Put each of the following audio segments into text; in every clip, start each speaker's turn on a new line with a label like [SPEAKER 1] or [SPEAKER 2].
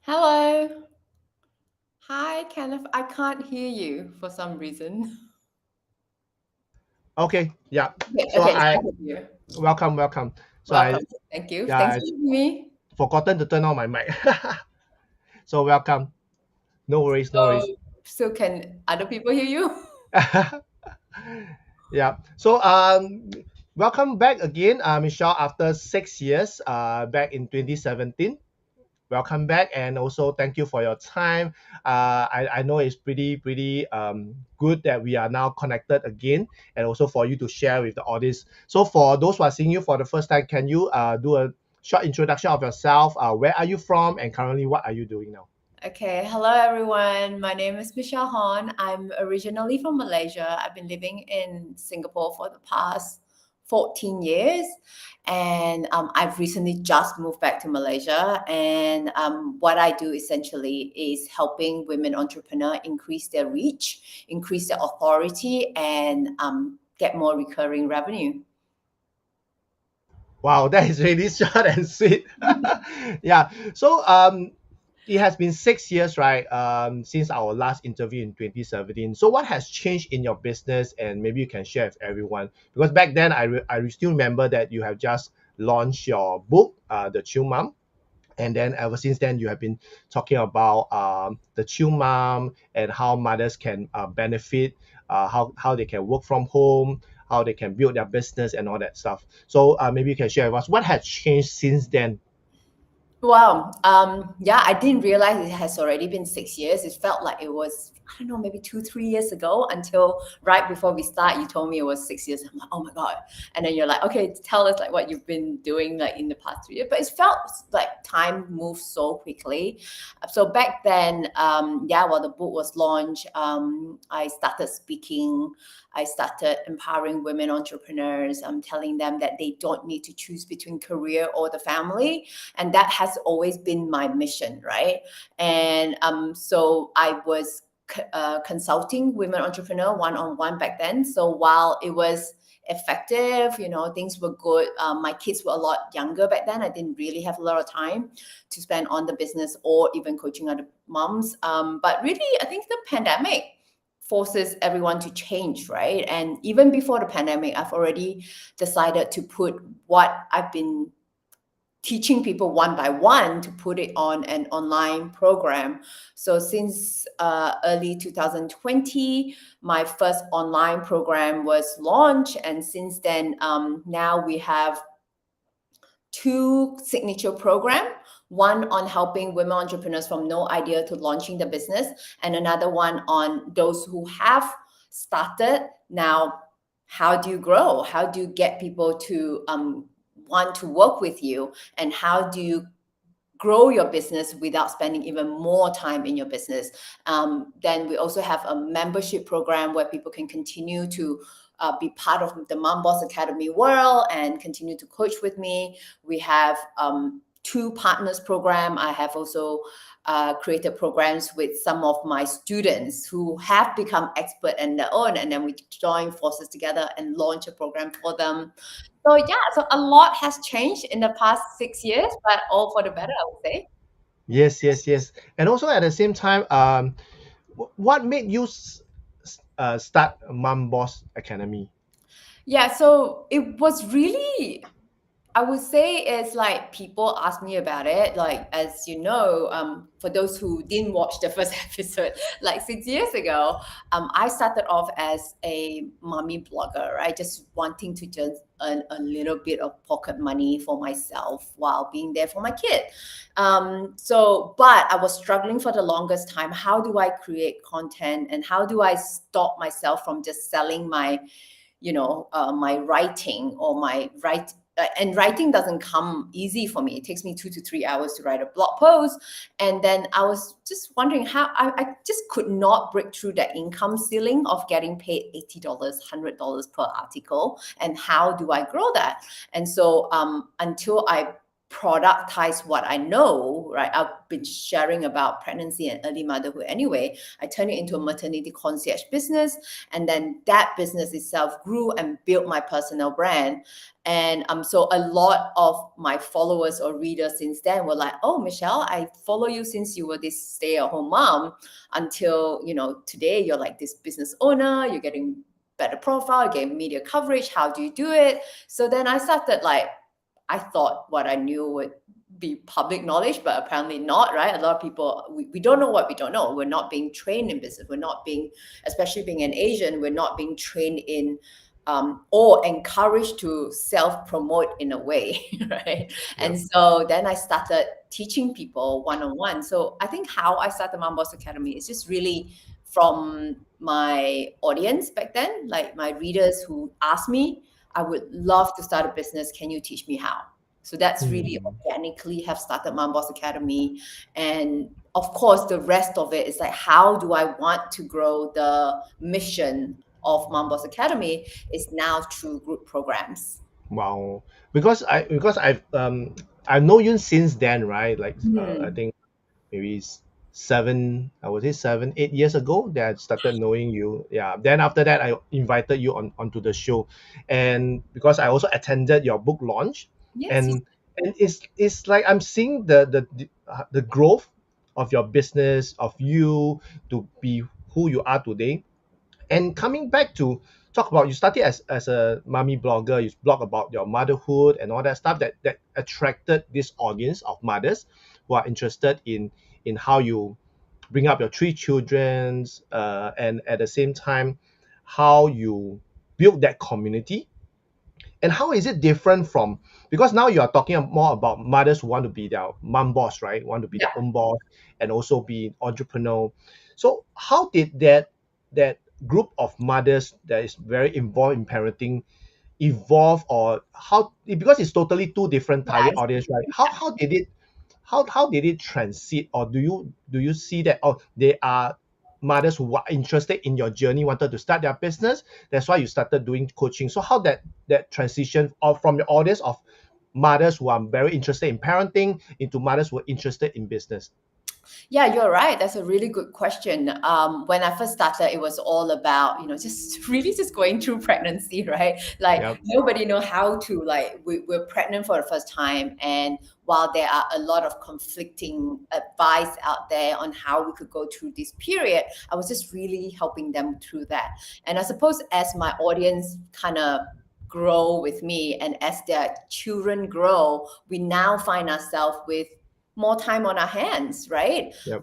[SPEAKER 1] Hello. Hi, Kenneth. I can't hear you for some reason.
[SPEAKER 2] Okay, yeah.
[SPEAKER 1] Okay,
[SPEAKER 2] So
[SPEAKER 1] okay,
[SPEAKER 2] I
[SPEAKER 1] I can hear.
[SPEAKER 2] welcome. So
[SPEAKER 1] Welcome. Thank you. Thanks
[SPEAKER 2] I
[SPEAKER 1] for having me.
[SPEAKER 2] forgotten to turn on my mic. So welcome. No worries, no
[SPEAKER 1] So,
[SPEAKER 2] worries.
[SPEAKER 1] so can other people hear you?
[SPEAKER 2] Yeah. So welcome back again, Michelle, after 6 years, back in 2017. Welcome back, and also thank you for your time. I know it's pretty good that we are now connected again, and also for you to share with the audience. So for those who are seeing you for the first time, can you do a short introduction of yourself? Where are you from, and currently what are you doing now?
[SPEAKER 1] Okay, hello everyone. My name is Michelle Hon. I'm originally from Malaysia. I've been living in Singapore for the past 14 years, and I've recently just moved back to Malaysia. And what I do essentially is helping women entrepreneurs increase their reach, increase their authority, and get more recurring revenue.
[SPEAKER 2] Wow, that is really short and sweet. Yeah. So it has been 6 years, right? Since our last interview in 2017. So what has changed in your business, and maybe you can share with everyone? Because back then, I still remember that you have just launched your book, The Chill Mom, and then ever since then you have been talking about the chill mom and how mothers can benefit, how they can work from home, how they can build their business and all that stuff. So maybe you can share with us what has changed since then.
[SPEAKER 1] Wow. Yeah, I didn't realize it has already been 6 years. It felt like it was, I don't know, maybe 2, 3 years ago until right before we start, you told me it was 6 years. I'm like, oh my God. And then you're like, okay, tell us like what you've been doing like in the past 3 years. But it felt like time moved so quickly. So back then, yeah, while the book was launched, I started speaking. I started empowering women entrepreneurs. I'm telling them that they don't need to choose between career or the family, and that has always been my mission, right? And so I was consulting women entrepreneur one-on-one back then. So while it was effective, things were good. My kids were a lot younger back then. I didn't really have a lot of time to spend on the business or even coaching other moms. But really, I think the pandemic forces everyone to change, right? And even before the pandemic, I've already decided to put what I've been teaching people one by one to put it on an online program. So since early 2020, my first online program was launched, and since then, now we have two signature program. One on helping women entrepreneurs from no idea to launching the business, and another one on those who have started now. How do you grow? How do you get people to want to work with you, and how do you grow your business without spending even more time in your business? Then we also have a membership program where people can continue to be part of the Mom Boss Academy world and continue to coach with me. We have two partners program. I have also created programs with some of my students who have become expert in their own, and then we join forces together and launch a program for them. So yeah, so a lot has changed in the past 6 years, but all for the better, I would say.
[SPEAKER 2] Yes. And also at the same time, what made you start Mom Boss Academy?
[SPEAKER 1] Yeah, so it was really, I would say it's like people ask me about it. Like, as you know, for those who didn't watch the first episode, like 6 years ago, I started off as a mommy blogger, right? Just wanting to just earn a little bit of pocket money for myself while being there for my kid. But I was struggling for the longest time. How do I create content, and how do I stop myself from just selling my my writing or my write and writing doesn't come easy for me. It takes me 2 to 3 hours to write a blog post. And then I was just wondering how I just could not break through that income ceiling of getting paid $80, $100 per article. And how do I grow that? And so until I productize what I know, right? I've been sharing about pregnancy and early motherhood anyway. I turned it into a maternity concierge business. And then that business itself grew and built my personal brand. And so a lot of my followers or readers since then were like, oh, Michelle, I follow you since you were this stay-at-home mom until, today you're like this business owner, you're getting better profile, getting media coverage. How do you do it? So then I started I thought what I knew would be public knowledge, but apparently not, right? A lot of people, we don't know what we don't know. We're not being trained in business. We're not being, especially being an Asian, we're not being trained in or encouraged to self-promote in a way, right? And so then I started teaching people one-on-one. So I think how I started Mom Boss Academy is just really from my audience back then, like my readers who asked me, I would love to start a business. Can you teach me how? So that's really organically have started Mom Boss Academy. And of course, the rest of it is like, how do I want to grow the mission of Mom Boss Academy is now through group programs.
[SPEAKER 2] Wow. Because I've known you since then, right? Like I think maybe I would say 7, 8 years ago that I started knowing you. Yeah. Then after that, I invited you onto the show, and because I also attended your book launch,
[SPEAKER 1] Yes.
[SPEAKER 2] and it's like I'm seeing the growth of your business, of you to be who you are today. And coming back to talk about, you started as a mommy blogger, you blog about your motherhood and all that stuff that attracted this audience of mothers who are interested in how you bring up your 3 children, and at the same time how you build that community. And how is it different from, because now you are talking more about mothers who want to be their mom boss, right? Want to be their own boss and also be entrepreneur. So how did that group of mothers that is very involved in parenting evolve, or how, because it's totally two different target audience, right? How did it transit, or do you see that, oh, they are mothers who are interested in your journey, wanted to start their business, that's why you started doing coaching? So how that transition of from your audience of mothers who are very interested in parenting into mothers who are interested in business?
[SPEAKER 1] Yeah, you're right. That's a really good question. When I first started, it was all about, just really just going through pregnancy, right? Like
[SPEAKER 2] Yep.
[SPEAKER 1] nobody know how to, like, we're pregnant for the first time. And while there are a lot of conflicting advice out there on how we could go through this period, I was just really helping them through that. And I suppose as my audience kind of grow with me and as their children grow, we now find ourselves with more time on our hands, right?
[SPEAKER 2] Yep.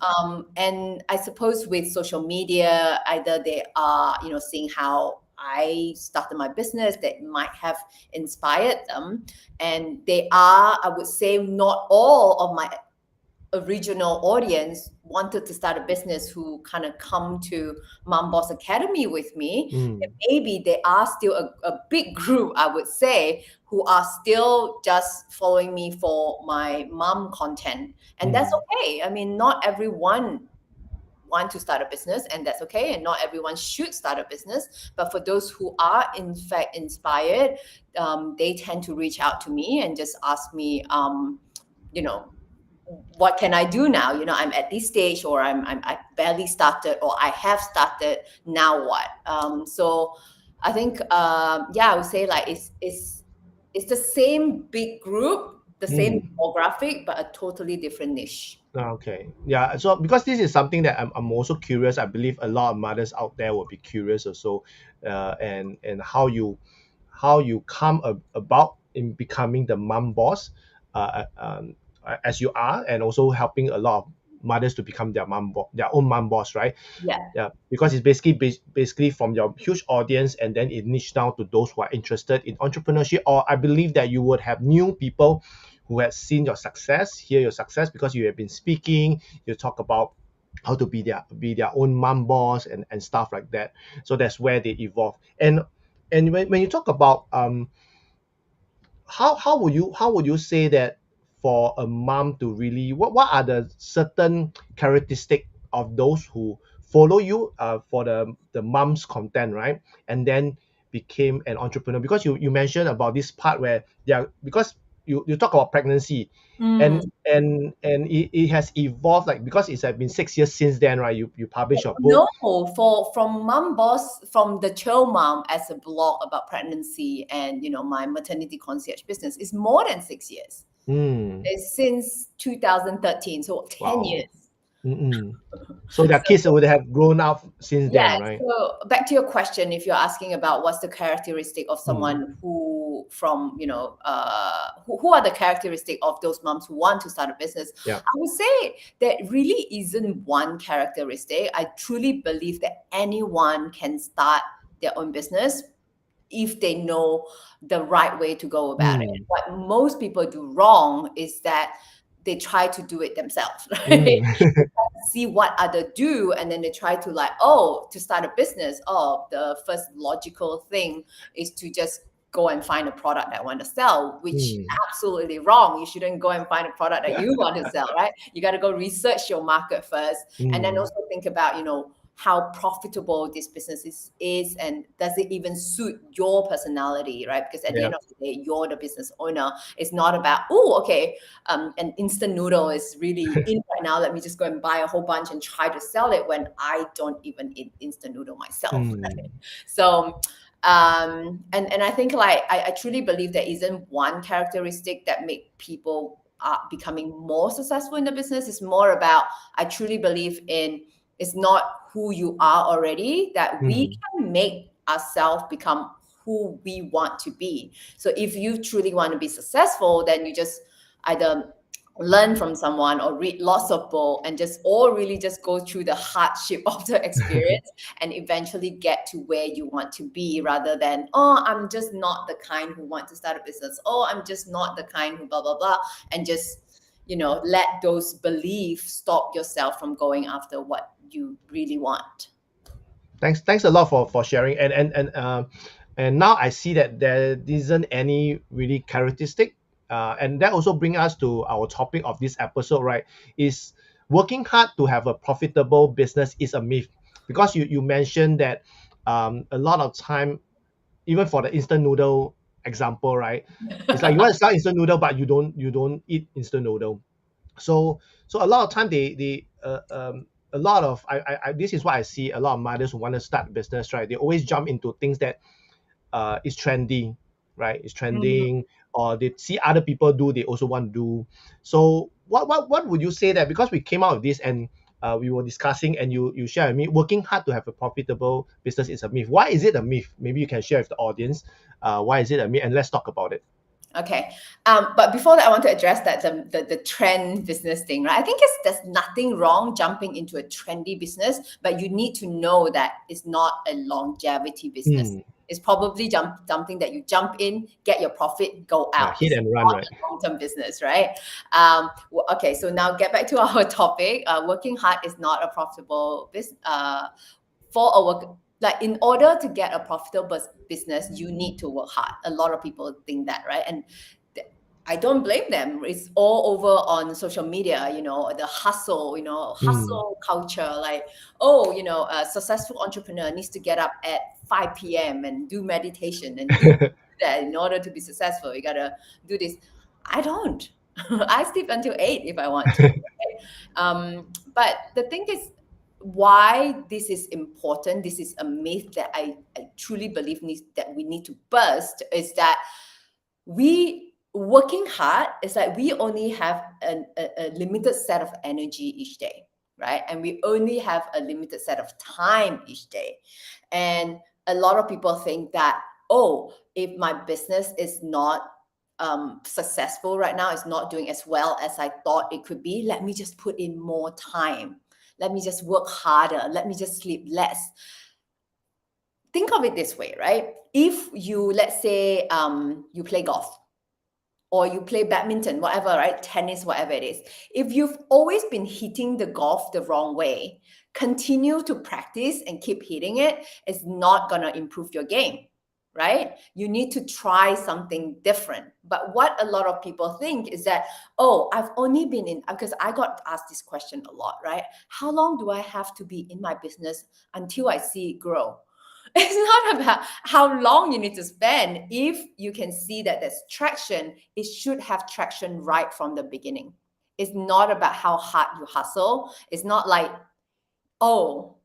[SPEAKER 1] And I suppose with social media, either they are, seeing how I started my business that might have inspired them. And they are, I would say, not all of my original audience wanted to start a business who kind of come to Mom Boss Academy with me. Maybe there are still a big group, I would say, who are still just following me for my mom content. And that's okay. I mean, not everyone want to start a business, and that's okay. And not everyone should start a business. But for those who are in fact inspired, they tend to reach out to me and just ask me, what can I do now? I'm at this stage, or I barely started, or I have started. Now what? So I think, I would say like it's the same big group, the same demographic, but a totally different niche.
[SPEAKER 2] Okay. Yeah. So because this is something that I'm also curious, I believe a lot of mothers out there will be curious also, and how you come about in becoming the mom boss, as you are, and also helping a lot of mothers to become their own mom boss, right?
[SPEAKER 1] Yeah.
[SPEAKER 2] Yeah, because it's basically from your huge audience, and then it niche down to those who are interested in entrepreneurship. Or I believe that you would have new people who have seen your success, hear your success, because you have been speaking, you talk about how to be their own mom boss and stuff like that. So that's where they evolve. And when you talk about how would you say that for a mom to really, what are the certain characteristic of those who follow you for the mom's content, right? And then became an entrepreneur, because you mentioned about this part where they are, because you talk about pregnancy, and it has evolved, like, because it's been 6 years since then, right? You publish your book.
[SPEAKER 1] No, from Mom Boss, from the Chill Mom as a blog about pregnancy and my maternity concierge business is more than 6 years. It's since 2013, so 10 years.
[SPEAKER 2] So their kids would have grown up since then, right?
[SPEAKER 1] So back to your question, if you're asking about what's the characteristic of someone who are the characteristic of those moms who want to start a business, I would say there really isn't one characteristic. I truly believe that anyone can start their own business if they know the right way to go about it. What most people do wrong is that they try to do it themselves, right? See what others do, and then they try to to start a business. The first logical thing is to just go and find a product that I want to sell, which absolutely wrong. You shouldn't go and find a product that you want to sell, right? You got to go research your market first, and then also think about how profitable this business is, and does it even suit your personality, right? Because at the end of the day, you're the business owner. It's not about, an instant noodle is really in right now, let me just go and buy a whole bunch and try to sell it, when I don't even eat instant noodle myself. Right? So and I think I truly believe there isn't one characteristic that make people becoming more successful in the business. It's more about, I truly believe in, it's not who you are already, that we can make ourselves become who we want to be. So if you truly want to be successful, then you just either learn from someone or read lots of books and really just go through the hardship of the experience and eventually get to where you want to be, rather than, I'm just not the kind who want to start a business. I'm just not the kind who blah, blah, blah. And just, let those beliefs stop yourself from going after what you really want.
[SPEAKER 2] Thanks a lot for sharing. And now I see that there isn't any really characteristic. And that also brings us to our topic of this episode, right? Is working hard to have a profitable business is a myth. Because you mentioned that a lot of time, even for the instant noodle example, right? It's like you want to sell instant noodle, but you don't eat instant noodle. So a lot of time a lot of I this is what I see a lot of mothers who want to start business, right? They always jump into things that is trendy, right? It's trending, or they see other people do, they also want to do. So what would you say that, because we came out of this and we were discussing, and you share with me, working hard to have a profitable business is a myth. Why is it a myth? Maybe you can share with the audience why is it a myth, and let's talk about it.
[SPEAKER 1] Okay. But before that, I want to address that the trend business thing, right? I think there's nothing wrong jumping into a trendy business, but you need to know that it's not a longevity business. It's probably something that you jump in, get your profit, go out.
[SPEAKER 2] Hit and run, right?
[SPEAKER 1] Long-term business, right? Okay, so now get back to our topic. Working hard is not a profitable business. In order to get a profitable business, you need to work hard. A lot of people think that, right? And I don't blame them. It's all over on social media, the hustle, hustle culture. Like, a successful entrepreneur needs to get up at 5 p.m. and do meditation and do that in order to be successful. You got to do this. I don't. I sleep until 8 if I want to. Right? But the thing is, why this is important, this is a myth that I truly believe that we need to burst, is that working hard is like we only have a limited set of energy each day, right? And we only have a limited set of time each day. And a lot of people think that, if my business is not successful right now, it's not doing as well as I thought it could be, let me just put in more time. Let me just work harder. Let me just sleep less. Think of it this way, right? If you, let's say, you play golf or you play badminton, whatever, right? Tennis, whatever it is. If you've always been hitting the golf the wrong way, continue to practice and keep hitting it. It's not going to improve your game. Right? You need to try something different. But what a lot of people think is that, I've only been in, because I got asked this question a lot, right? How long do I have to be in my business until I see it grow? It's not about how long you need to spend. If you can see that there's traction, it should have traction right from the beginning. It's not about how hard you hustle. It's not like, oh,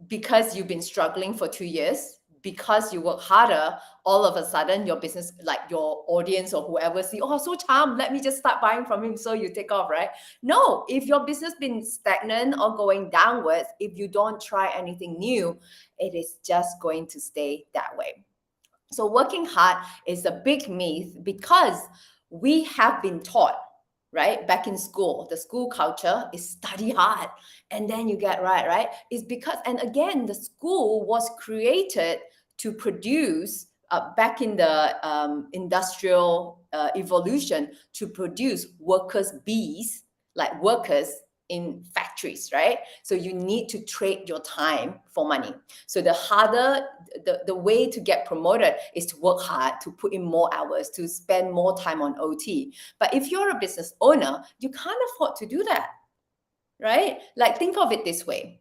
[SPEAKER 1] because you've been struggling for 2 years, because you work harder, all of a sudden your business, like your audience or whoever see, oh, so charmed, let me just start buying from him, so you take off, right? No, if your business been stagnant or going downwards, if you don't try anything new, it is just going to stay that way. So working hard is a big myth, because we have been taught, right, back in school, the school culture is study hard and then you get right? It's because, and again, the school was created to produce, back in the industrial evolution, to produce workers bees, like workers in factories, right? So you need to trade your time for money. So the harder, the way to get promoted is to work hard, to put in more hours, to spend more time on OT. But if you're a business owner, you can't afford to do that, right? Like, think of it this way.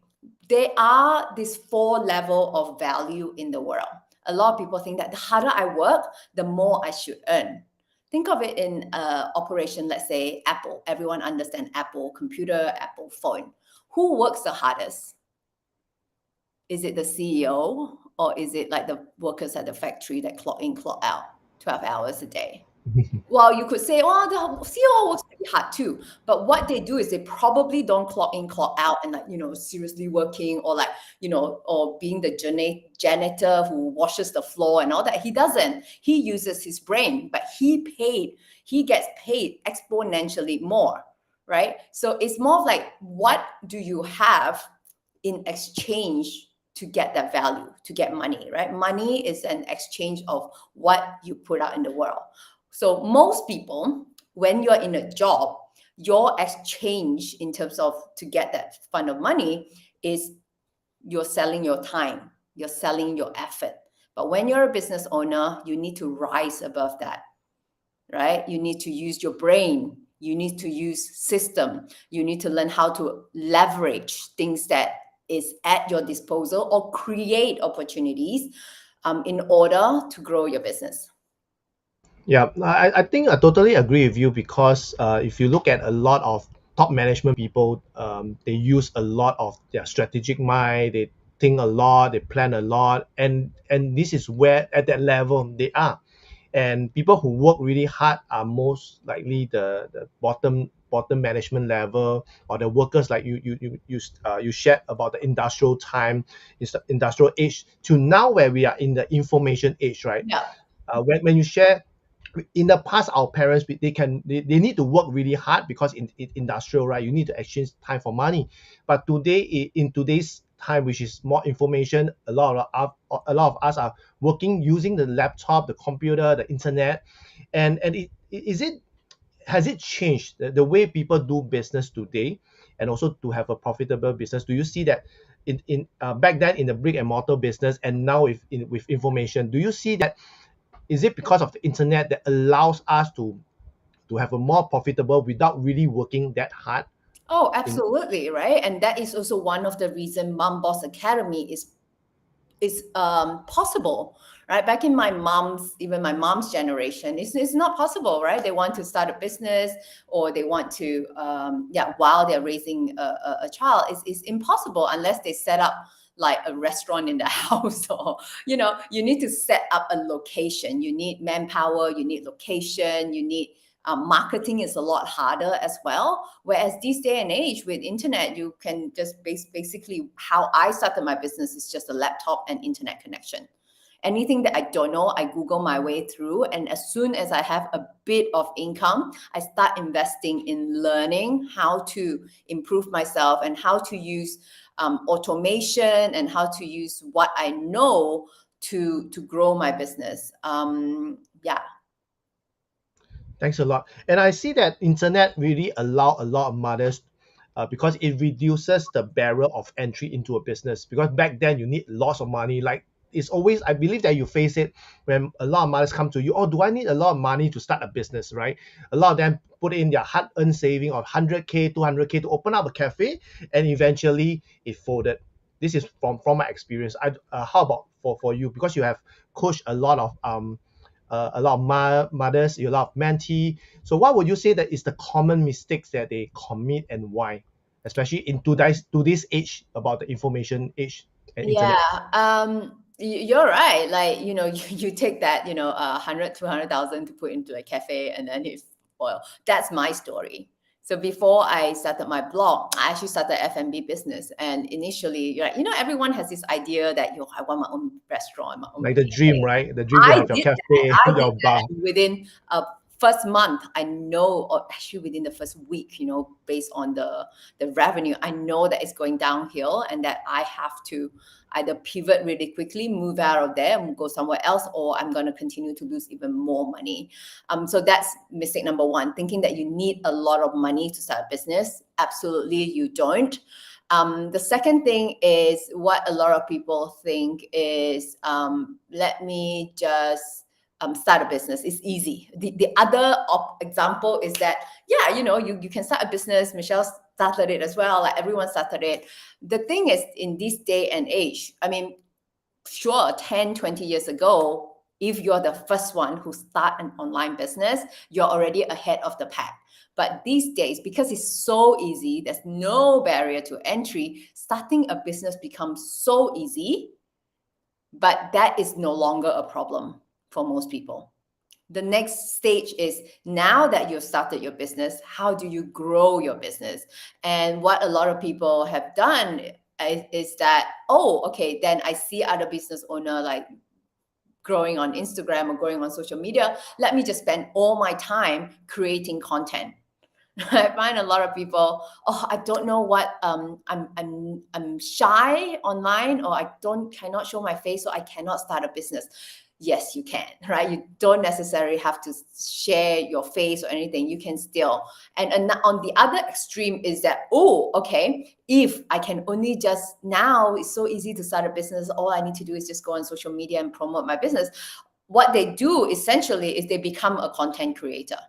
[SPEAKER 1] There are these 4 levels of value in the world. A lot of people think that the harder I work, the more I should earn. Think of it in operation, let's say Apple. Everyone understands Apple computer, Apple phone. Who works the hardest? Is it the CEO, or is it like the workers at the factory that clock in, clock out 12 hours a day? Well, you could say, oh, the CEO works pretty hard too. But what they do is they probably don't clock in, clock out, and like, seriously working, or like, or being the janitor who washes the floor and all that. He doesn't. He uses his brain, but he gets paid exponentially more, right? So it's more of like, what do you have in exchange to get that value, to get money, right? Money is an exchange of what you put out in the world. So most people, when you're in a job, your exchange in terms of to get that fund of money is you're selling your time, you're selling your effort. But when you're a business owner, you need to rise above that, right? You need to use your brain. You need to use system. You need to learn how to leverage things that is at your disposal, or create opportunities in order to grow your business.
[SPEAKER 2] Yeah, I think I totally agree with you, because if you look at a lot of top management people, they use a lot of their strategic mind. They think a lot, they plan a lot, and this is where at that level they are. And people who work really hard are most likely the bottom management level, or the workers, like you shared about the industrial time, industrial age, to now where we are in the information age, right?
[SPEAKER 1] Yeah.
[SPEAKER 2] When you share, in the past, our parents, they need to work really hard, because in industrial, right, you need to exchange time for money. But today, in today's time, which is more information, a lot of us are working using the laptop, the computer, the internet. And has it changed the way people do business today, and also to have a profitable business? Do you see that in back then in the brick and mortar business, and now with information, do you see that? Is it because of the internet that allows us to have a more profitable without really working that hard?
[SPEAKER 1] Oh,
[SPEAKER 2] In
[SPEAKER 1] absolutely, right? And that is also one of the reason Mom Boss Academy is possible, right? Back in even my mom's generation, it's not possible, right? They want to start a business, or they want to while they're raising a child, it's impossible unless they set up like a restaurant in the house, or you need to set up a location. You need manpower, you need location, you need marketing is a lot harder as well. Whereas this day and age with internet, you can just basically, how I started my business is just a laptop and internet connection. Anything that I don't know, I Google my way through. And as soon as I have a bit of income, I start investing in learning how to improve myself, and how to use automation, and how to use what I know to grow my business. Yeah.
[SPEAKER 2] Thanks a lot. And I see that internet really allow a lot of mothers, because it reduces the barrier of entry into a business. Because back then you need lots of money. Like, it's always, I believe that you face it when a lot of mothers come to you. Oh, do I need a lot of money to start a business, right? A lot of them put in their hard-earned saving of 100K, 200K to open up a cafe, and eventually it folded. This is from my experience. How about for you, because you have coached a lot of mothers, a lot of mentee. So what would you say that is the common mistakes that they commit and why, especially in today's age, about the information age and
[SPEAKER 1] Yeah,
[SPEAKER 2] internet?
[SPEAKER 1] you're right. Like, you take that, 100, 200,000 to put into a cafe and then it's oil. That's my story. So before I started my blog, I actually started F&B business. And initially, everyone has this idea that, I want my own restaurant, my own
[SPEAKER 2] Like the dream,
[SPEAKER 1] cafe.
[SPEAKER 2] right? The dream to
[SPEAKER 1] I
[SPEAKER 2] have your
[SPEAKER 1] did that.
[SPEAKER 2] cafe,
[SPEAKER 1] I did
[SPEAKER 2] your
[SPEAKER 1] that.
[SPEAKER 2] bar.
[SPEAKER 1] And within first month, I know, or actually within the first week, based on the revenue, I know that it's going downhill and that I have to either pivot really quickly, move out of there and go somewhere else, or I'm going to continue to lose even more money. So that's mistake number one, thinking that you need a lot of money to start a business. Absolutely, you don't. The second thing is what a lot of people think is, let me just start a business. It's easy. The other example is that, yeah, you can start a business. Michelle started it as well. Like everyone started it. The thing is, in this day and age, I mean, sure, 10, 20 years ago, if you're the first one who start an online business, you're already ahead of the pack. But these days, because it's so easy, there's no barrier to entry, starting a business becomes so easy, but that is no longer a problem for most people. The next stage is, now that you've started your business, how do you grow your business? And what a lot of people have done is that, oh, okay, then I see other business owner like growing on Instagram or growing on social media. Let me just spend all my time creating content. I find a lot of people, oh, I don't know what, I'm shy online, or I cannot show my face, so I cannot start a business. Yes, you can, right? You don't necessarily have to share your face or anything. You can still. And on the other extreme is that, oh, okay, if I can only just, now it's so easy to start a business. All I need to do is just go on social media and promote my business. What they do essentially is they become a content creator.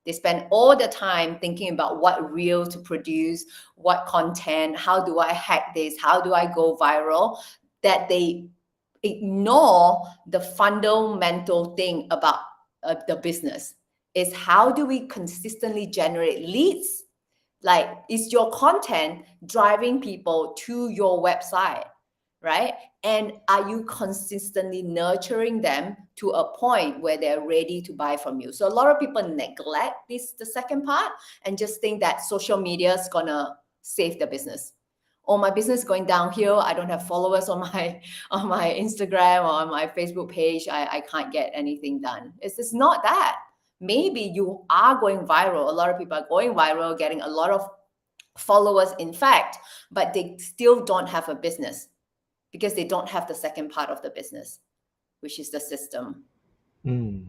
[SPEAKER 1] They spend all the time thinking about what reel to produce, what content, how do I hack this, how do I go viral, that they ignore the fundamental thing about the business is, how do we consistently generate leads? Like, is your content driving people to your website, right? And are you consistently nurturing them to a point where they're ready to buy from you? So a lot of people neglect the second part, and just think that social media is gonna save the business. Or my business is going downhill. I don't have followers on my Instagram or on my Facebook page. I can't get anything done. It's just not that. Maybe you are going viral. A lot of people are going viral, getting a lot of followers, in fact, but they still don't have a business because they don't have the second part of the business, which is the system.
[SPEAKER 2] Mm.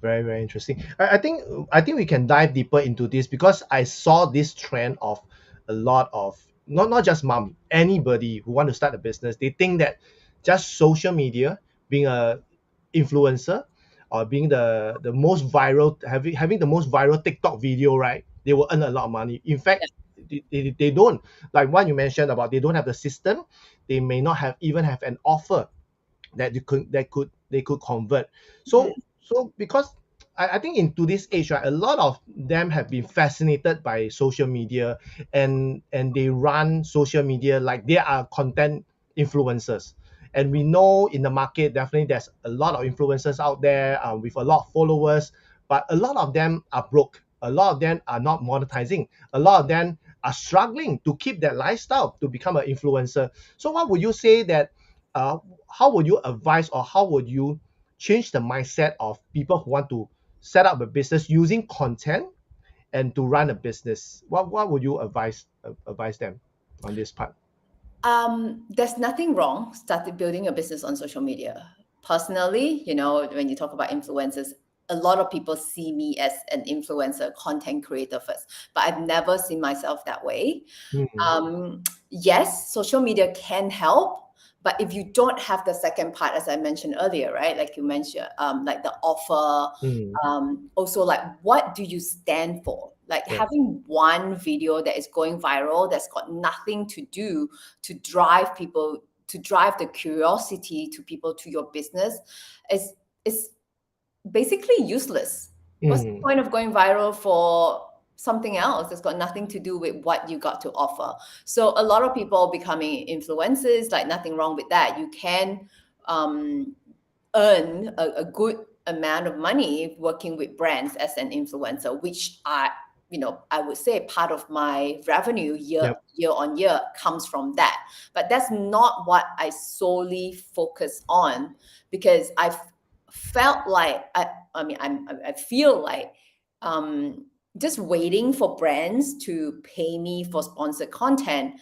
[SPEAKER 2] Very, very interesting. I think we can dive deeper into this, because I saw this trend of a lot of, not just mom, anybody who want to start a business, they think that just social media, being a influencer, or being the most viral, having the most viral TikTok video, right? They will earn a lot of money. In
[SPEAKER 1] Yeah.
[SPEAKER 2] fact, they don't, like what you mentioned about, they don't have the system. They may not have even have an offer that they could convert.
[SPEAKER 1] Mhm.
[SPEAKER 2] So because I think in today's age, right, a lot of them have been fascinated by social media, and they run social media like they are content influencers. And we know in the market, definitely there's a lot of influencers out there, with a lot of followers, but a lot of them are broke. A lot of them are not monetizing. A lot of them are struggling to keep that lifestyle to become an influencer. So what would you say that, uh, how would you advise, or how would you change the mindset of people who want to set up a business using content and to run a business? What would you advise them on this part?
[SPEAKER 1] There's nothing wrong started building a business on social media. Personally, when you talk about influencers, a lot of people see me as an influencer, content creator first, but I've never seen myself that way.
[SPEAKER 2] Mm,
[SPEAKER 1] Yes, social media can help, but if you don't have the second part, as I mentioned earlier, right? Like you mentioned, like the offer,
[SPEAKER 2] mm,
[SPEAKER 1] also like, what do you stand for? Like
[SPEAKER 2] yes.
[SPEAKER 1] having one video that is going viral that's got nothing to do to drive people to drive the curiosity to people to your business is basically useless. What's the point of going viral for something else that's got nothing to do with what you got to offer? So a lot of people becoming influencers, like nothing wrong with that. You can earn a good amount of money working with brands as an influencer, which I would say part of my revenue year on year comes from that. But that's not what I solely focus on, because I've felt like I feel like just waiting for brands to pay me for sponsored content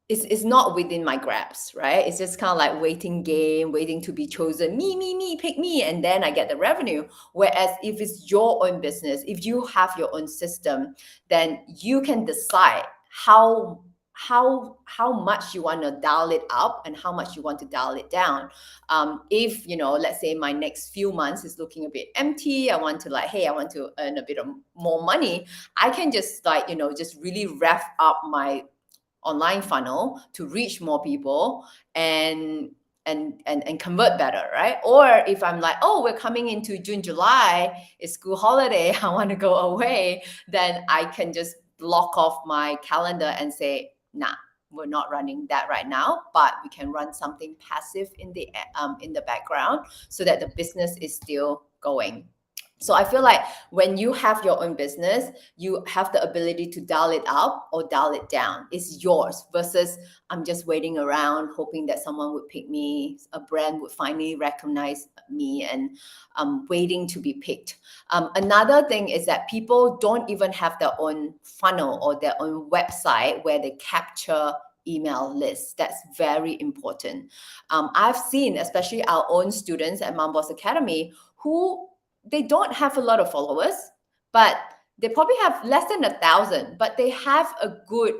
[SPEAKER 1] is not within my grasp, right? It's just kind of like waiting game, waiting to be chosen, me, pick me, and then I get the revenue. Whereas if it's your own business, if you have your own system, then you can decide how much you want to dial it up and how much you want to dial it down. If let's say my next few months is looking a bit empty, I want to earn a bit of more money, I can just just really rev up my online funnel to reach more people and convert better, right? Or if I'm like, oh, we're coming into June, July, it's school holiday, I want to go away, then I can just block off my calendar and say, nah, we're not running that right now, but we can run something passive in the background so that the business is still going. So I feel like when you have your own business, you have the ability to dial it up or dial it down. It's yours, versus I'm just waiting around hoping that someone would pick me, a brand would finally recognize me, and waiting to be picked. Another thing is that people don't even have their own funnel or their own website where they capture email lists. That's very important. I've seen, especially our own students at Mom Boss Academy, who they don't have a lot of followers, but they probably have less than 1,000, but they have a good,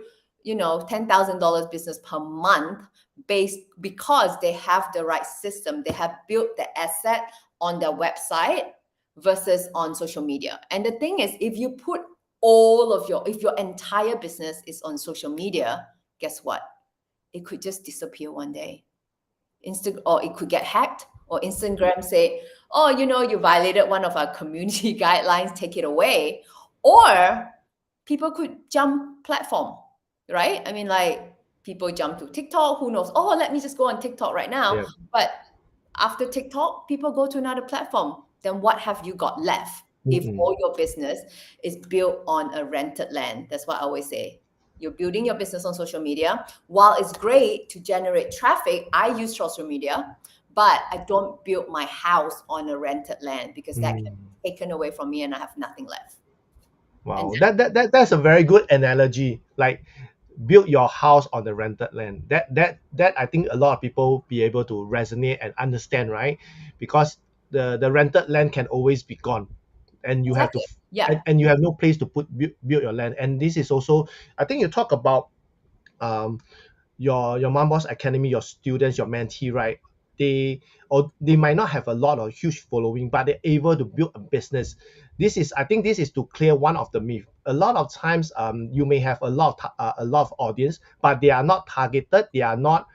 [SPEAKER 1] $10,000 business per month because they have the right system. They have built the asset on their website versus on social media. And the thing is, if you put if your entire business is on social media, guess what? It could just disappear one day. Or it could get hacked, or Instagram say, oh, you violated one of our community guidelines, take it away. Or people could jump platform, right? I mean, like, people jump to TikTok, who knows? Oh, let me just go on TikTok right now.
[SPEAKER 2] Yeah.
[SPEAKER 1] But after TikTok, people go to another platform. Then what have you got left if all your business is built on a rented land? That's what I always say. You're building your business on social media. While it's great to generate traffic, I use social media, but I don't build my house on a rented land, because that can be taken away from me and I have nothing left.
[SPEAKER 2] Wow, that's a very good analogy. Like, build your house on the rented land. That I think a lot of people be able to resonate and understand, right? Because the rented land can always be gone, and you have to and you have no place to build your land. And this is also, I think you talk about your Mom Boss Academy, your students, your mentee, right? They might not have a lot of huge following, but they're able to build a business. I think this is to clear one of the myth. A lot of times, you may have a lot of audience, but they are not targeted. They are not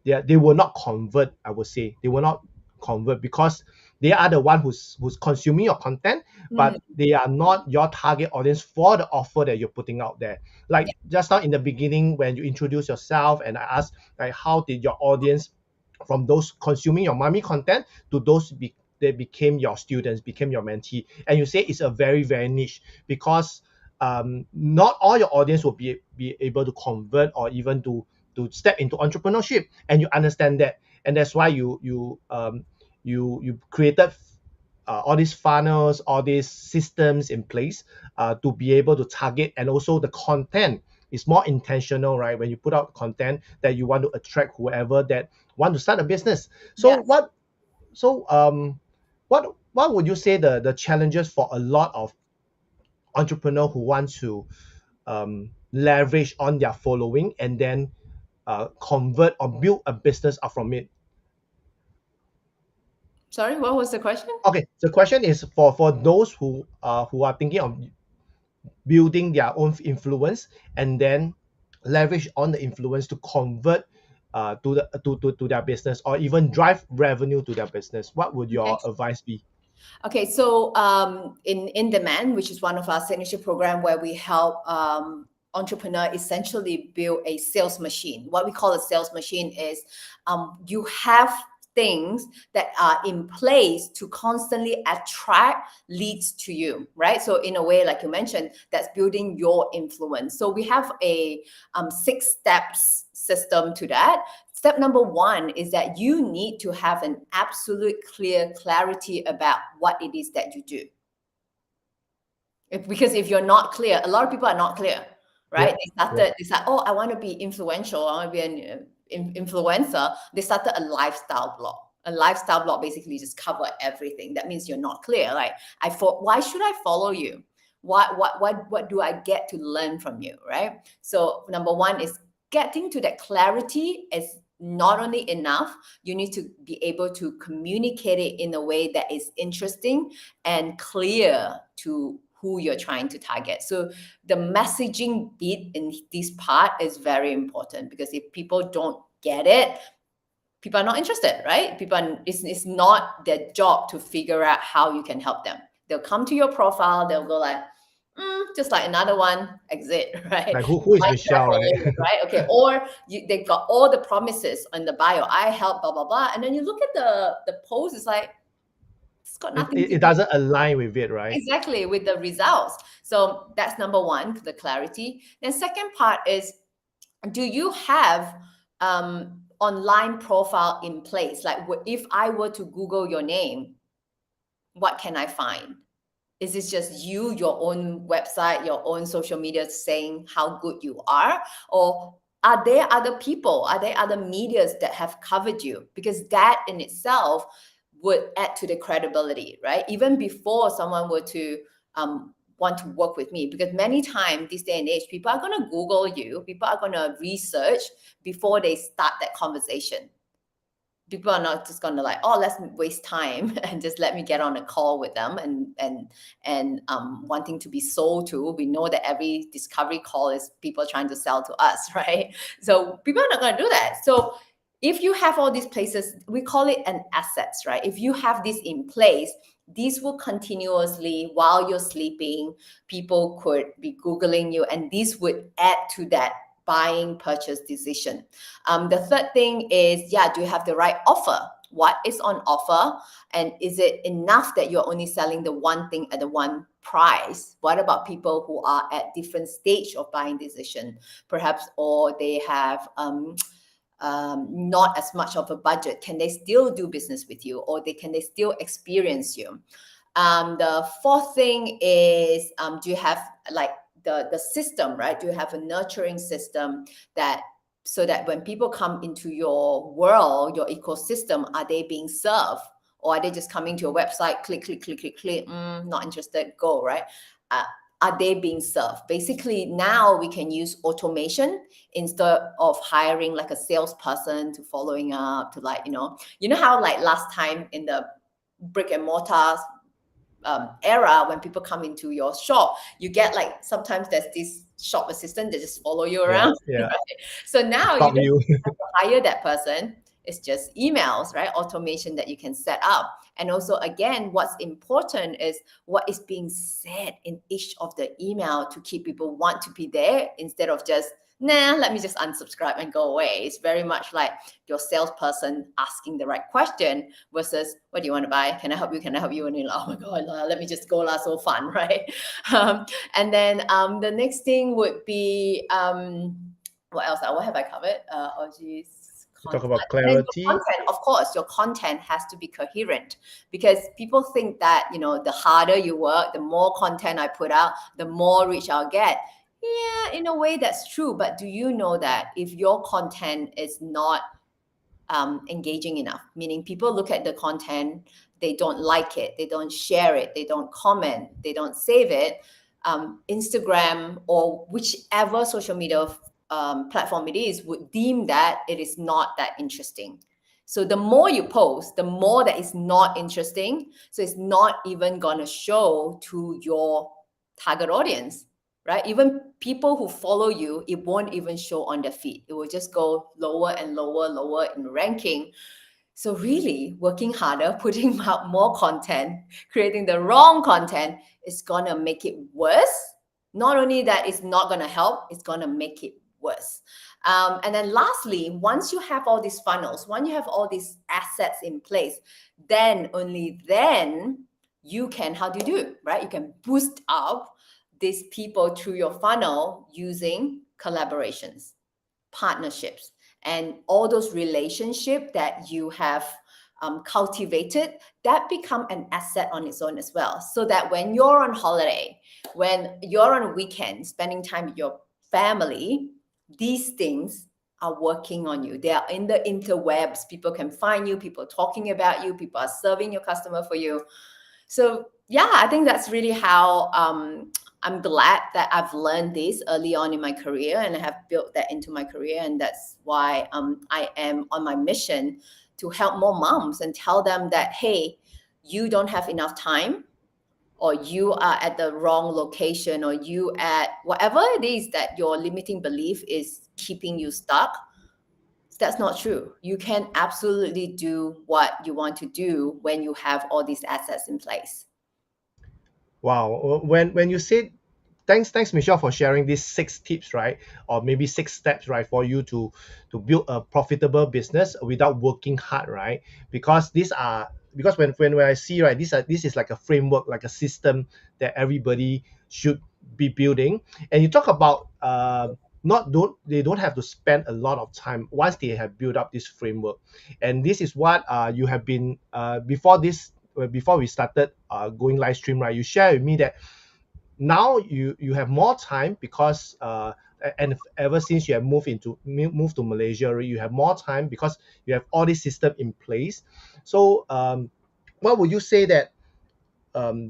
[SPEAKER 2] they will not convert. I would say they will not convert because they are the one who's consuming your content, but they are not your target audience for the offer that you're putting out there. Like just now in the beginning, when you introduce yourself and I asked, like, how did your audience from those consuming your mommy content to those they became your students, became your mentee, and you say it's a very, very niche, because not all your audience will be able to convert or even to step into entrepreneurship, and you understand that, and that's why you created all these funnels, all these systems in place to be able to target, and also the content is more intentional, right? When you put out content that you want to attract whoever that want to start a business. So what would you say the challenges for a lot of entrepreneur who want to leverage on their following and then convert or build a business out from it?
[SPEAKER 1] Sorry, what was the question?
[SPEAKER 2] Okay, the question is for those who are thinking of building their own influence and then leverage on the influence to convert to their business, or even drive revenue to their business? What would your advice be?
[SPEAKER 1] Okay, so in Demand, which is one of our signature program where we help entrepreneur essentially build a sales machine. What we call a sales machine is you have things that are in place to constantly attract leads to you, right? So in a way, like you mentioned, that's building your influence. So we have a 6 steps system to that. Step number 1 is that you need to have an absolute clarity about what it is that you do. Because if you're not clear, a lot of people are not clear, right? They said, oh, I want to be influential, I want to be an influencer. They started a lifestyle blog. A lifestyle blog basically just cover everything. That means you're not clear. Like, why should I follow you? What do I get to learn from you, right? So number 1 is getting to that clarity is not only enough, you need to be able to communicate it in a way that is interesting and clear to who you're trying to target. So the messaging bit in this part is very important, because if people don't get it, people are not interested, right? It's not their job to figure out how you can help them. They'll come to your profile, they'll go like, just like another one, exit, right?
[SPEAKER 2] Like who is Michelle, right?
[SPEAKER 1] Right? Okay. Or they got all the promises on the bio. I help, blah, blah, blah. And then you look at the post, it's like, it's got nothing to do.
[SPEAKER 2] It doesn't align with it, right?
[SPEAKER 1] Exactly, with the results. So that's number 1, the clarity. Then second part is, do you have online profile in place? Like, if I were to Google your name, what can I find? Is this just you, your own website, your own social media saying how good you are? Or are there other people? Are there other medias that have covered you? Because that in itself would add to the credibility, right? Even before someone were to want to work with me, because many times this day and age, people are going to Google you, people are going to research before they start that conversation. People are not just going to like, oh, let's waste time and just let me get on a call with them and wanting to be sold to. We know that every discovery call is people trying to sell to us, right? So people are not going to do that. So if you have all these places, we call it an assets, right? If you have this in place, these will continuously, while you're sleeping, people could be Googling you, and these would add to that buying purchase decision. The third thing is, do you have the right offer? What is on offer? And is it enough that you're only selling the one thing at the one price? What about people who are at different stage of buying decision, perhaps, or they have not as much of a budget? Can they still do business with you, or can they still experience you? The fourth thing is, do you have like the system, right? Do you have a nurturing system so that when people come into your world, your ecosystem, are they being served? Or are they just coming to your website, click, not interested, go, right? Are they being served? Basically, now we can use automation instead of hiring like a salesperson to following up to like, you know how like last time in the brick and mortar era, when people come into your shop, you get like, sometimes there's this shop assistant that just follow you around.
[SPEAKER 2] Yeah.
[SPEAKER 1] Right? So now
[SPEAKER 2] Stop
[SPEAKER 1] you don't have to hire that person. It's just emails, right? Automation that you can set up. And also, again, what's important is what is being said in each of the email to keep people want to be there, instead of just, let me just unsubscribe and go away. It's very much like your salesperson asking the right question versus, what do you want to buy? Can I help you? Can I help you? And you're like, oh my God, let me just go, so fun, right? And then the next thing would be, what else? What have I covered? Oh, geez.
[SPEAKER 2] Talk about clarity.
[SPEAKER 1] Your content, of course, your content has to be coherent, because people think that, the harder you work, the more content I put out, the more reach I'll get. Yeah, in a way that's true. But do you know that if your content is not engaging enough, meaning people look at the content, they don't like it, they don't share it, they don't comment, they don't save it, Instagram or whichever social media platform it is would deem that it is not that interesting. So the more you post, the more that is not interesting. So it's not even going to show to your target audience. right? Even people who follow you, it won't even show on their feed. It will just go lower and lower in ranking. So really working harder, putting out more content, creating the wrong content is gonna make it worse. Not only that, it's not gonna help, it's gonna make it worse. And then lastly, once you have all these funnels, once you have all these assets in place, then only then you can, how do you do it, right? You can boost up these people through your funnel using collaborations, partnerships, and all those relationships that you have cultivated, that become an asset on its own as well. So that when you're on holiday, when you're on a weekend, spending time with your family, these things are working on you. They are in the interwebs. People can find you, people talking about you, people are serving your customer for you. So yeah, I think that's really how I'm glad that I've learned this early on in my career and I have built that into my career. And that's why I am on my mission to help more moms and tell them that, hey, you don't have enough time, or you are at the wrong location, or you at whatever it is that your limiting belief is keeping you stuck. That's not true. You can absolutely do what you want to do when you have all these assets in place.
[SPEAKER 2] Wow. When you said, thanks Michelle for sharing these 6 tips, right? Or maybe 6 steps, right, for you to build a profitable business without working hard, right? Because these are, because when I see, right, this is like a framework, like a system that everybody should be building. And you talk about not don't they don't have to spend a lot of time once they have built up this framework. And this is what you have been before we started going live stream, right? You share with me that now you have more time because and ever since you have moved to Malaysia, right, you have more time because you have all this system in place. So what would you say that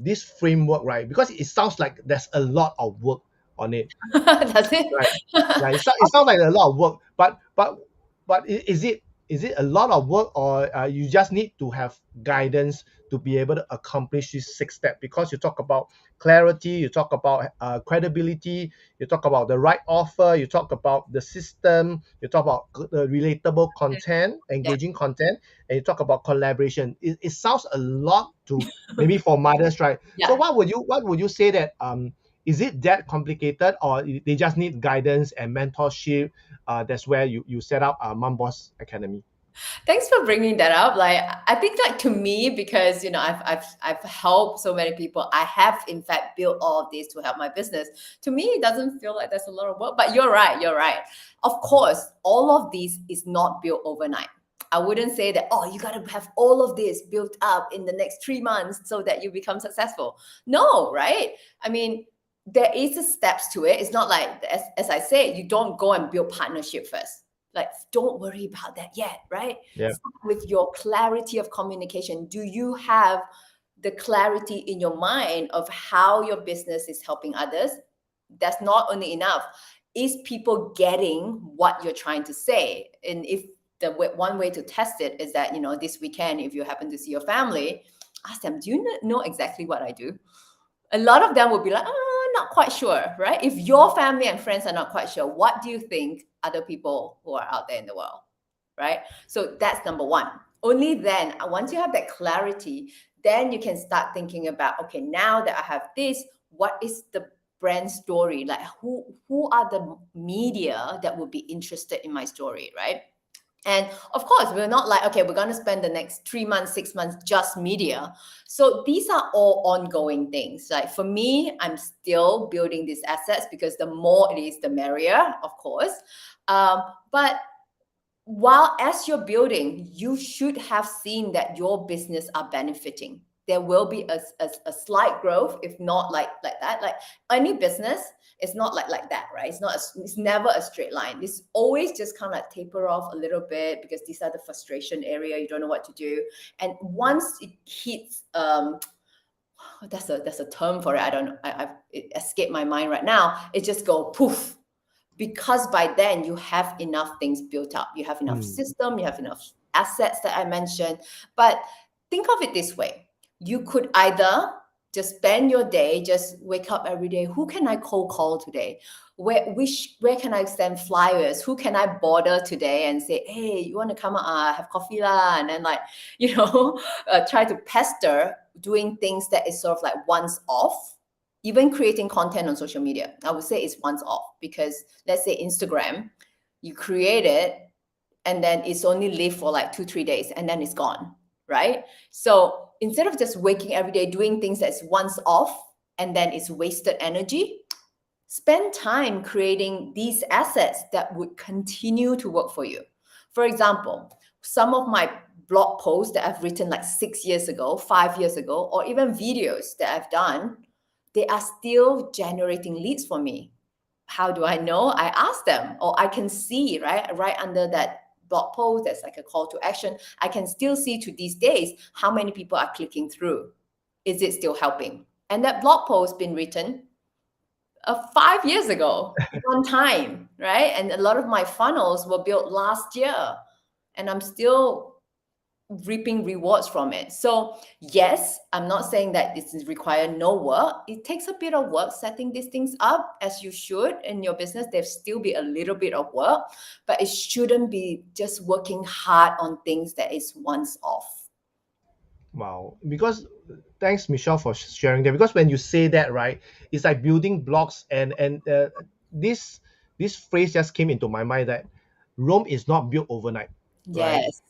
[SPEAKER 2] this framework, right? Because it sounds like there's a lot of work on it,
[SPEAKER 1] That's it.
[SPEAKER 2] right? Yeah, it sounds like a lot of work, but is it a lot of work, or you just need to have guidance to be able to accomplish this 6 step? Because you talk about clarity, you talk about credibility, you talk about the right offer, you talk about the system, you talk about the relatable content,
[SPEAKER 1] Yeah.
[SPEAKER 2] engaging content, and you talk about collaboration. It sounds a lot to maybe for mothers, right? So
[SPEAKER 1] Yeah.
[SPEAKER 2] what would you say that is it that complicated, or they just need guidance and mentorship? That's where you set up Mom Boss Academy.
[SPEAKER 1] Thanks for bringing that up. Like, I think, like, to me, because I've helped so many people. I have in fact built all of this to help my business. To me, it doesn't feel like there's a lot of work. But you're right. You're right. Of course, all of this is not built overnight. I wouldn't say that, oh, you got to have all of this built up in the next 3 months so that you become successful. No, right? I mean, there is a steps to it. It's not like, as I say, you don't go and build partnership first. Like, don't worry about that yet, right?
[SPEAKER 2] Yeah.
[SPEAKER 1] Start with your clarity of communication. Do you have the clarity in your mind of how your business is helping others? That's not only enough. Is people getting what you're trying to say? And if one way to test it is that, this weekend, if you happen to see your family, ask them, do you know exactly what I do? A lot of them will be like, oh, not quite sure, right? If your family and friends are not quite sure, what do you think other people who are out there in the world, right? So that's number one. Only then, once you have that clarity, then you can start thinking about, okay, now that I have this, what is the brand story? Like, who are the media that would be interested in my story, right? And of course, we're not like, okay, we're going to spend the next 3 months, 6 months just media. So these are all ongoing things. Like, for me, I'm still building these assets because the more it is, the merrier, of course. But while as you're building, you should have seen that your business are benefiting. There will be a slight growth, if not like that. Like any business, it's not like that, right? It's never a straight line. It's always just kind of like taper off a little bit because these are the frustration area. You don't know what to do. And once it hits, that's a term for it. I don't know. It escaped my mind right now. It just go poof, because by then you have enough things built up. You have enough system, you have enough assets that I mentioned. But think of it this way. You could either Just spend your day, just wake up every day. Who can I cold call today? Where can I send flyers? Who can I bother today and say, hey, you want to come have coffee lah? And then like, try to pester, doing things that is sort of like once off. Even creating content on social media, I would say it's once off, because let's say Instagram, you create it and then it's only live for like 2-3 days and then it's gone, right? So instead of just waking every day doing things that's once off and then it's wasted energy, spend time creating these assets that would continue to work for you. For example, some of my blog posts that I've written like 6 years ago, 5 years ago, or even videos that I've done, they are still generating leads for me. How do I know? I ask them, or I can see, right under that blog post, there's like a call to action. I can still see to these days how many people are clicking through. Is it still helping? And that blog post been written 5 years ago, one time, right? And a lot of my funnels were built last year, and I'm still reaping rewards from it. So yes, I'm not saying that this is require no work. It takes a bit of work setting these things up, as you should in your business. There still be a little bit of work, but it shouldn't be just working hard on things that is once off.
[SPEAKER 2] Wow. Because thanks, Michelle, for sharing that. Because when you say that, right, it's like building blocks, and this phrase just came into my mind, that Rome is not built overnight, right?
[SPEAKER 1] Yes.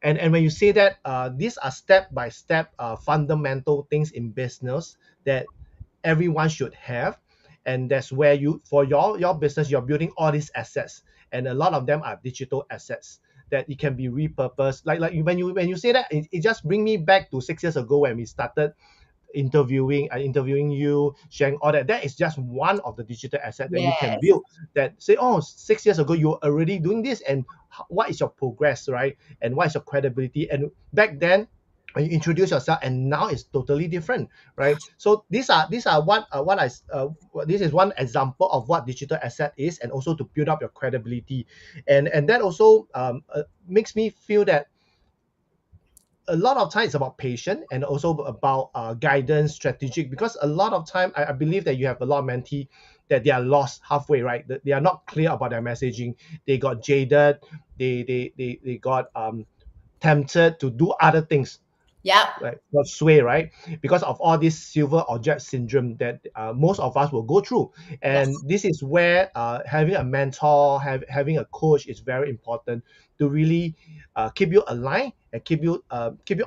[SPEAKER 2] And when you say that, these are step by step fundamental things in business that everyone should have. And that's where you, for your business, you're building all these assets, and a lot of them are digital assets that it can be repurposed. Like when you say that, it just bring me back to 6 years ago when we started interviewing you, sharing all that. That is just one of the digital assets that you can
[SPEAKER 1] Yes.
[SPEAKER 2] build, that say, oh, 6 years ago you were already doing this, and what is your progress, right? And what is your credibility? And back then when you introduce yourself, and now it's totally different, right? So these are what this is one example of what digital asset is, and also to build up your credibility. And that also makes me feel that a lot of time it's about patience, and also about guidance, strategic. Because a lot of time, I believe that you have a lot of mentee that they are lost halfway, right? That they are not clear about their messaging. They got jaded. They got tempted to do other things,
[SPEAKER 1] Yeah.
[SPEAKER 2] right? Not sway, right? Because of all this silver object syndrome that most of us will go through.
[SPEAKER 1] Yes.
[SPEAKER 2] And this is where having a mentor, having a coach is very important, to really keep you aligned, and keep you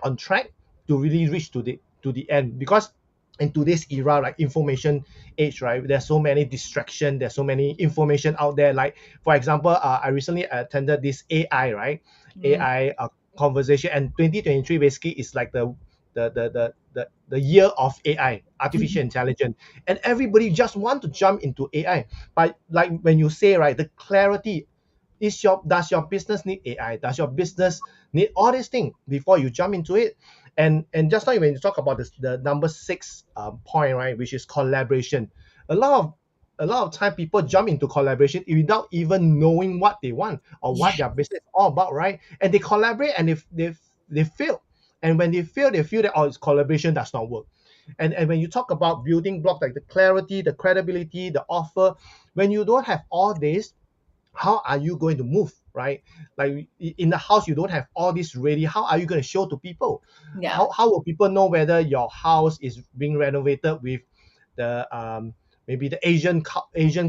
[SPEAKER 2] on track, to really reach to the end. Because in today's era, like information age, right, there's so many distraction, there's so many information out there. Like for example, I recently attended this AI, right?
[SPEAKER 1] Mm.
[SPEAKER 2] AI conversation, and 2023 basically is like the year of AI, artificial intelligence, and everybody just want to jump into AI. But like when you say, right, the clarity is does your business need AI? Does your business need all these things before you jump into it? And just like when you talk about this, the number 6 point, right, which is collaboration. A lot of time people jump into collaboration without even knowing what they want, or what
[SPEAKER 1] Yeah.
[SPEAKER 2] their business is all about, right? And they collaborate, and if they fail, and when they fail, they feel that, oh, it's collaboration does not work. And when you talk about building blocks, like the clarity, the credibility, the offer, when you don't have all this, how are you going to move, right? Like in the house, you don't have all this ready. How are you going to show to people?
[SPEAKER 1] Yeah.
[SPEAKER 2] How will people know whether your house is being renovated with the maybe the Asian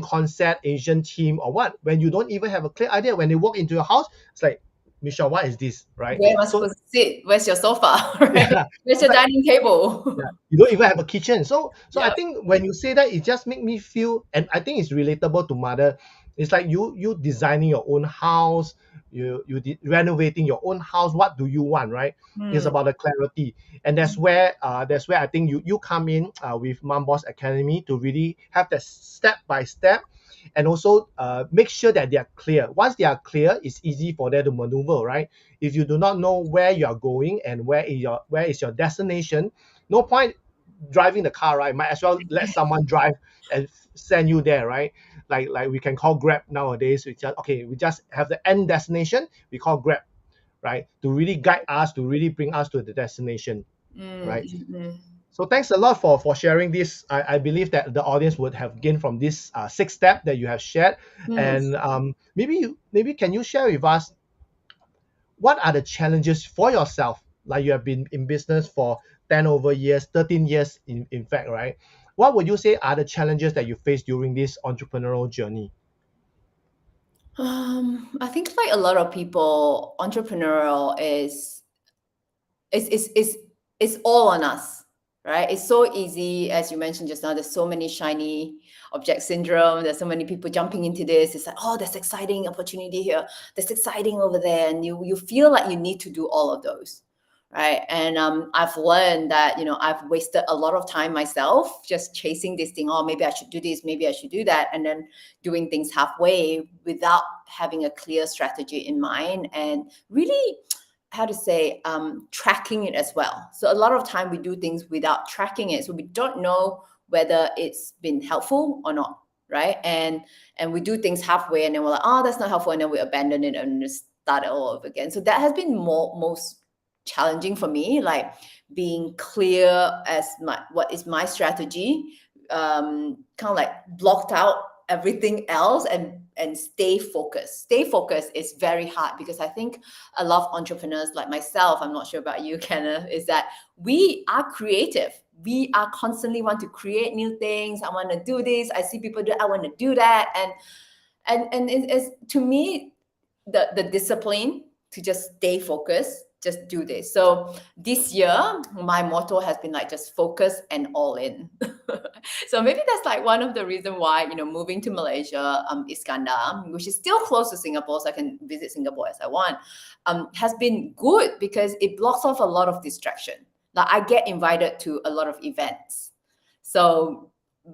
[SPEAKER 2] concept, Asian theme, or what, when you don't even have a clear idea? When they walk into your house, it's like, Michelle, what is this, right?
[SPEAKER 1] Where am I
[SPEAKER 2] So
[SPEAKER 1] supposed to sit? Where's your sofa? Right?
[SPEAKER 2] yeah,
[SPEAKER 1] Where's
[SPEAKER 2] it's
[SPEAKER 1] your
[SPEAKER 2] like,
[SPEAKER 1] dining
[SPEAKER 2] yeah,
[SPEAKER 1] table?
[SPEAKER 2] you don't even have a kitchen. So I
[SPEAKER 1] Yeah.
[SPEAKER 2] think when you say that, it just make me feel, and I think it's relatable to mother. It's like you designing your own house, renovating your own house. What do you want, right? It's
[SPEAKER 1] Hmm.
[SPEAKER 2] about the clarity. And that's where I think you come in with Mom Boss Academy, to really have that step by step, and also make sure that they are clear. Once they are clear, it's easy for them to maneuver, right? If you do not know where you are going, and where is your destination, no point driving the car, right? Might as well let someone drive and send you there, right? Like we can call Grab nowadays. We just have the end destination, we call Grab, right? To really guide us, to really bring us to the destination,
[SPEAKER 1] Mm,
[SPEAKER 2] right?
[SPEAKER 1] mm, mm.
[SPEAKER 2] So thanks a lot for sharing this. I believe that the audience would have gained from this 6 step that you have shared.
[SPEAKER 1] Hmm.
[SPEAKER 2] And maybe can you share with us what are the challenges for yourself? Like you have been in business for 10 over years, 13 years in fact, right? What would you say are the challenges that you face during this entrepreneurial journey?
[SPEAKER 1] I think like a lot of people, entrepreneurial is it's all on us, right? It's so easy, as you mentioned just now. There's so many shiny object syndrome. There's so many people jumping into this. It's like, oh, there's exciting opportunity here. There's exciting over there, and you feel like you need to do all of those, right? And I've learned that I've wasted a lot of time myself just chasing this thing. Oh, maybe I should do this. Maybe I should do that, and then doing things halfway without having a clear strategy in mind and really how to say tracking it as well. So a lot of time we do things without tracking it, so we don't know whether it's been helpful or not, right? And we do things halfway and then we're like, oh, that's not helpful, and then we abandon it and just start it all over again. So that has been most challenging for me, like being clear as what is my strategy, kind of like blocked out everything else and stay focused. Stay focused is very hard because I think a lot of entrepreneurs like myself, I'm not sure about you, Kenneth, is that we are creative. We are constantly want to create new things. I want to do this. I see people do. I want to do that. And it's to me the discipline to just stay focused, just do this. So this year, my motto has been like just focus and all in. So maybe that's like one of the reason why moving to Malaysia, Iskandar, which is still close to Singapore, so I can visit Singapore as I want, has been good because it blocks off a lot of distraction. Like I get invited to a lot of events. So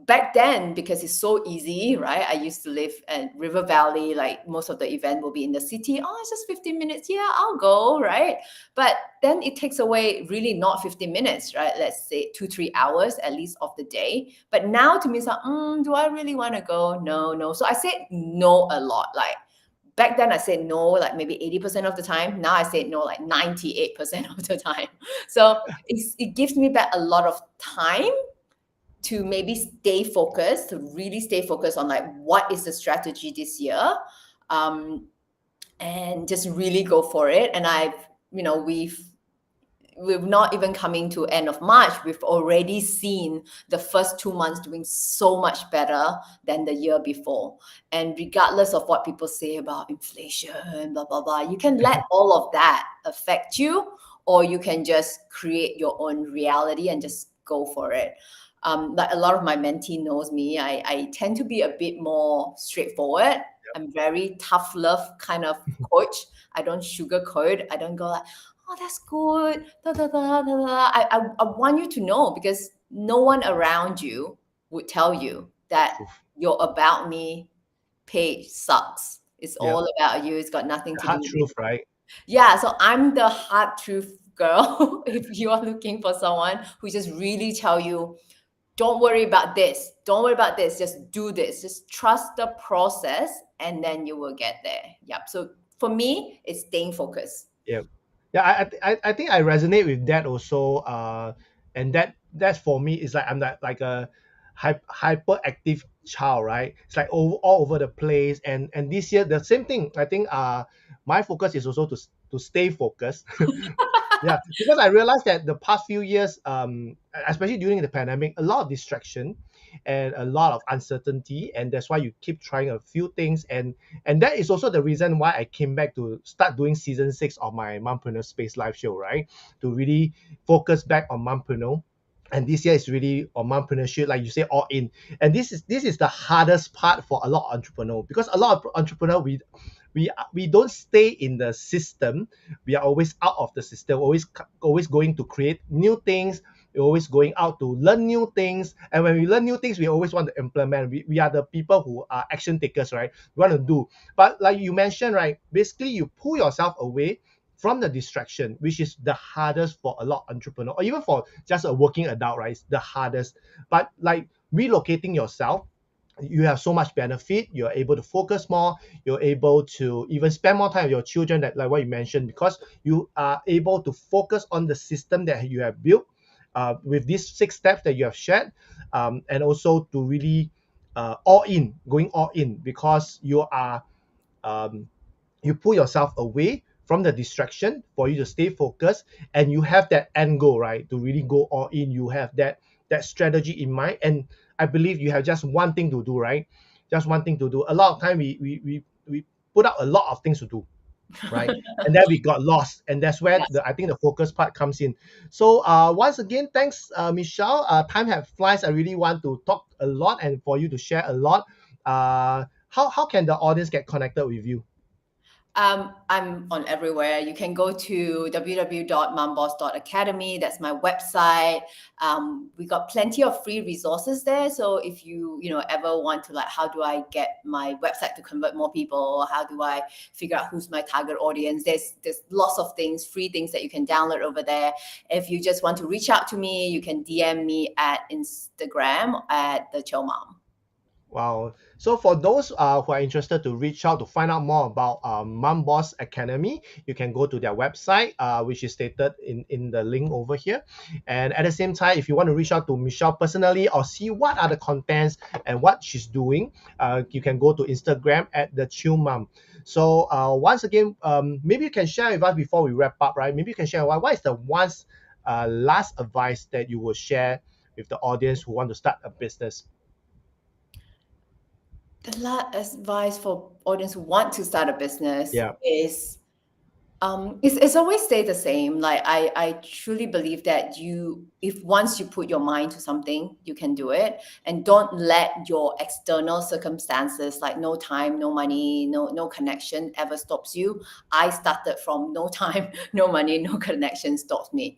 [SPEAKER 1] back then, because it's so easy, right? I used to live at River Valley, like most of the event will be in the city. Oh, it's just 15 minutes. Yeah, I'll go, right? But then it takes away really not 15 minutes, right? Let's say 2-3 hours at least of the day. But now to me, it's like, do I really want to go? No, no. So I said no a lot. Like back then I said no like maybe 80% of the time. Now I say no like 98% of the time. So it gives me back a lot of time to maybe stay focused, to really stay focused on like what is the strategy this year, and just really go for it. And we've not even coming to end of March, we've already seen the first 2 months doing so much better than the year before. And regardless of what people say about inflation, blah blah blah, you can let all of that affect you, or you can just create your own reality and just go for it. Like a lot of my mentee knows me, I tend to be a bit more straightforward. I'm very tough love kind of coach. I don't sugarcoat. I don't go like, oh, that's good. Da, da, da, da, da. I want you to know because no one around you would tell you that
[SPEAKER 2] Oof.
[SPEAKER 1] your about me page sucks. It's
[SPEAKER 2] Yeah,
[SPEAKER 1] all about you. It's got nothing
[SPEAKER 2] the
[SPEAKER 1] to do
[SPEAKER 2] hard
[SPEAKER 1] with
[SPEAKER 2] truth, right?
[SPEAKER 1] yeah, so I'm the hard truth girl. If you are looking for someone who just really tell you, don't worry about this, don't worry about this, just do this, just trust the process, and then you will get there. Yep. So for me, it's staying focused.
[SPEAKER 2] Yeah, yeah. I think I resonate with that also. And that's for me. It's like I'm like a hyperactive child, right? It's like all over the place. And this year the same thing. I think my focus is also to stay focused. Yeah, because I realized that the past few years, especially during the pandemic, a lot of distraction and a lot of uncertainty, and that's why you keep trying a few things, and that is also the reason why I came back to start doing season 6 of my Mompreneur Space live show, right? To really focus back on mompreneur. And this year is really on mompreneurship, like you say, all in. And this is the hardest part for a lot of entrepreneur, because a lot of entrepreneur we don't stay in the system. We are always out of the system, always going to create new things. We're always going out to learn new things, and when we learn new things, we always want to implement. We are the people who are action takers, right? We want to do. But like you mentioned, right, basically you pull yourself away from the distraction, which is the hardest for a lot of entrepreneur, or even for just a working adult, right? It's the hardest. But like relocating yourself, you have so much benefit. You're able to focus more. You're able to even spend more time with your children, that like what you mentioned, because you are able to focus on the system that you have built. with these 6 steps that you have shared, and also to really going all in, because um, you pull yourself away from the distraction for you to stay focused, and you have that end goal, right, to really go all in. You have that strategy in mind, and I believe you have just one thing to do, right? Just one thing to do. A lot of time we put out a lot of things to do, right? And then we got lost, and that's where
[SPEAKER 1] Yes.
[SPEAKER 2] I think the focus part comes in. So once again, thanks, Michelle. Time have flies. I really want to talk a lot and for you to share a lot. How can the audience get connected with you?
[SPEAKER 1] I'm on everywhere. You can go to www.momboss.academy. That's my website. We got plenty of free resources there. So if you ever want to, like, how do I get my website to convert more people? How do I figure out who's my target audience? There's lots of things, free things that you can download over there. If you just want to reach out to me, you can DM me at Instagram at the Chill Mom.
[SPEAKER 2] Wow. So for those who are interested to reach out to find out more about Mom Boss Academy, you can go to their website, which is stated in the link over here. And at the same time, if you want to reach out to Michelle personally or see what are the contents and what she's doing, you can go to Instagram at the Chill Mom. So once again, maybe you can share with us before we wrap up, right? Maybe you can share what is the last advice that you will share with the audience who want to start a business.
[SPEAKER 1] The last advice for audience who want to start a business
[SPEAKER 2] Yeah.
[SPEAKER 1] is it's always stay the same. Like I truly believe that if once you put your mind to something, you can do it, and don't let your external circumstances, like no time, no money, no connection, ever stops you. I started from no time, no money, no connection stops me.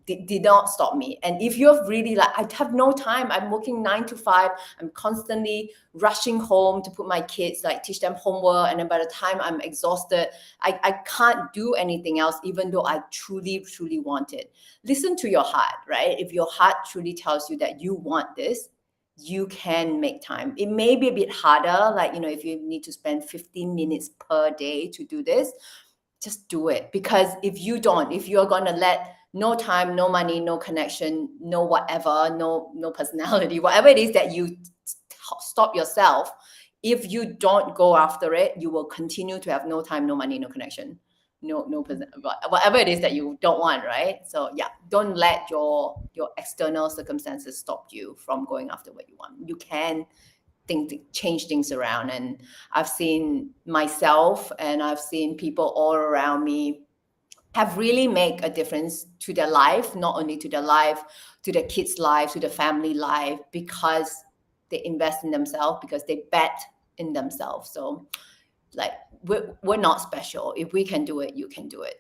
[SPEAKER 1] Did not stop me. And if you're really like, I have no time, I'm working 9 to 5, I'm constantly rushing home to put my kids, like teach them homework, and then by the time I'm exhausted, I can't do anything else, even though I truly want it. Listen to your heart, right? If your heart truly tells you that you want this, you can make time. It may be a bit harder, like, if you need to spend 15 minutes per day to do this, just do it. Because if you're going to let no time, no money, no connection, no whatever, no personality, whatever it is that you stop yourself, if you don't go after it, you will continue to have no time, no money, no connection, whatever it is that you don't want, right? So yeah, don't let your external circumstances stop you from going after what you want. You can change things around, and I've seen myself and I've seen people all around me have really make a difference to their life, not only to their life, to their kids' life, to the family life, because they invest in themselves, because they bet in themselves. So like we're not special. If we can do it, you can do it.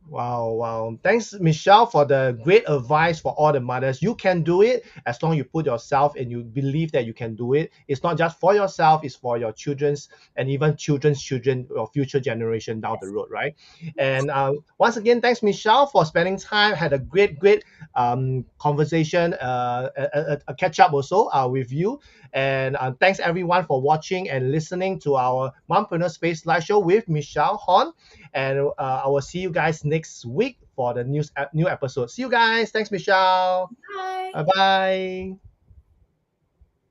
[SPEAKER 2] Wow. Thanks, Michelle, for the great advice for all the mothers. You can do it as long as you put yourself and you believe that you can do it. It's not just for yourself, it's for your children's and even children's children or future generation down the road, right? And once again, thanks, Michelle, for spending time. Had a great conversation, a catch up also with you. And thanks everyone for watching and listening to our Mompreneur Space Live Show with Michelle Hon. And I will see you guys next week for the new episode. See you guys. Thanks, Michelle.
[SPEAKER 1] Bye.
[SPEAKER 2] Bye bye.